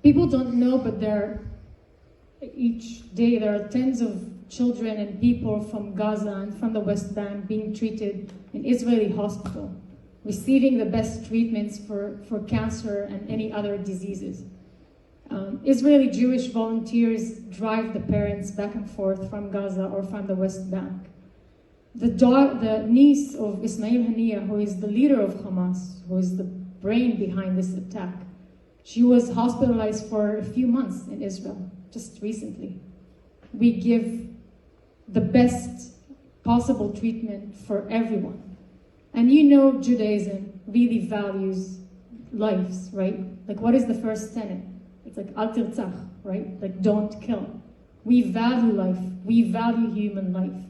People don't know, but each day there are tens of children and people from Gaza and from the West Bank being treated in Israeli hospital, receiving the best treatments for cancer and any other diseases. Israeli Jewish volunteers drive the parents back and forth from Gaza or from the West Bank. The niece of Ismail Haniyeh, who is the leader of Hamas, who is the brain behind this attack, she was hospitalized for a few months in Israel, just recently. We give the best possible treatment for everyone. And you know Judaism really values lives, right? Like, what is the first tenet? It's like, al tirtzach, right? Like, don't kill. We value life. We value human life.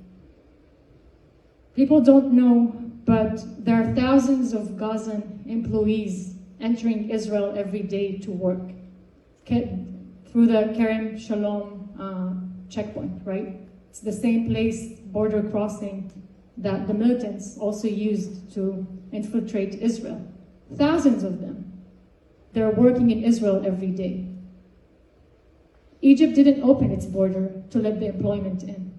People don't know, but there are thousands of Gazan employees entering Israel every day to work through the Kerem Shalom checkpoint, right? It's the same place, border crossing, that the militants also used to infiltrate Israel. Thousands of them. They're working in Israel every day. Egypt didn't open its border to let the employment in.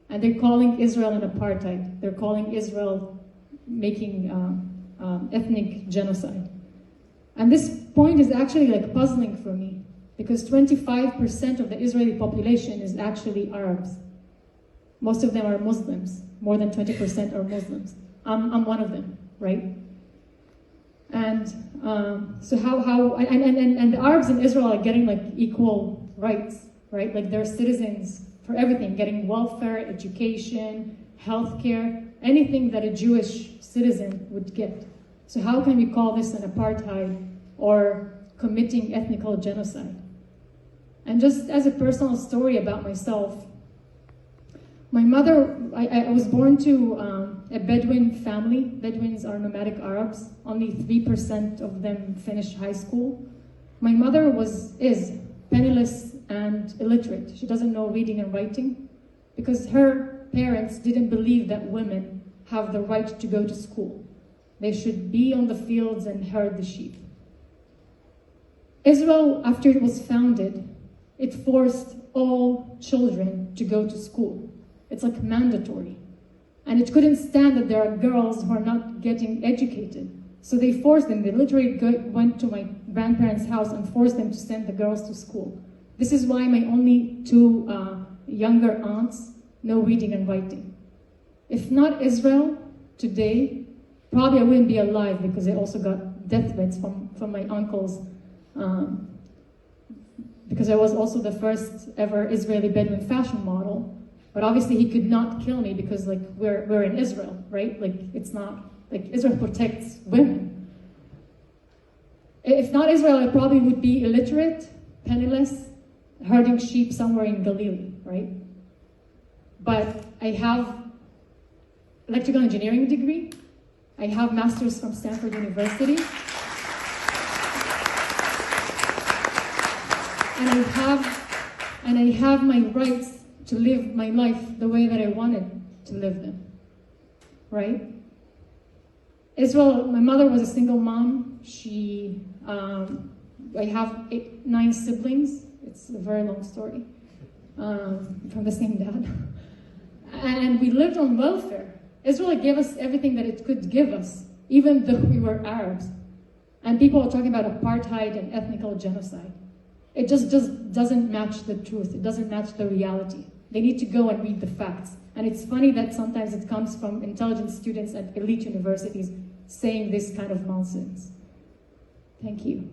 And they're calling Israel an apartheid. They're calling Israel making ethnic genocide. And this point is actually like puzzling for me, because 25% of the Israeli population is actually Arabs. Most of them are Muslims. More than 20% are Muslims. I'm one of them, right? And so and the Arabs in Israel are getting like equal rights, right? Like they're citizens for everything, getting welfare, education, healthcare, anything that a Jewish citizen would get. So how can we call this an apartheid or committing ethnical genocide? And just as a personal story about myself, my mother, I was born to a Bedouin family. Bedouins are nomadic Arabs. Only 3% of them finish high school. My mother is penniless and illiterate. She doesn't know reading and writing because her parents didn't believe that women have the right to go to school. They should be on the fields and herd the sheep. Israel, after it was founded, it forced all children to go to school. It's like mandatory. And it couldn't stand that there are girls who are not getting educated. So they forced them. They literally went to my grandparents' house and forced them to send the girls to school. This is why my only two younger aunts know reading and writing. If not Israel today, probably I wouldn't be alive, because I also got death threats from my uncles, because I was also the first ever Israeli Bedouin fashion model. But obviously he could not kill me because like we're in Israel, right? Like it's not, like Israel protects women. If not Israel, I probably would be illiterate, penniless, herding sheep somewhere in Galilee, right? But I have electrical engineering degree. I have masters from Stanford University. And I have my rights to live my life the way that I wanted to live them, right? Israel, my mother was a single mom. I have 9 siblings. It's a very long story, from the same dad. And we lived on welfare. Israel gave us everything that it could give us, even though we were Arabs. And people are talking about apartheid and ethnical genocide. It just doesn't match the truth. It doesn't match the reality. They need to go and read the facts. And it's funny that sometimes it comes from intelligent students at elite universities saying this kind of nonsense. Thank you.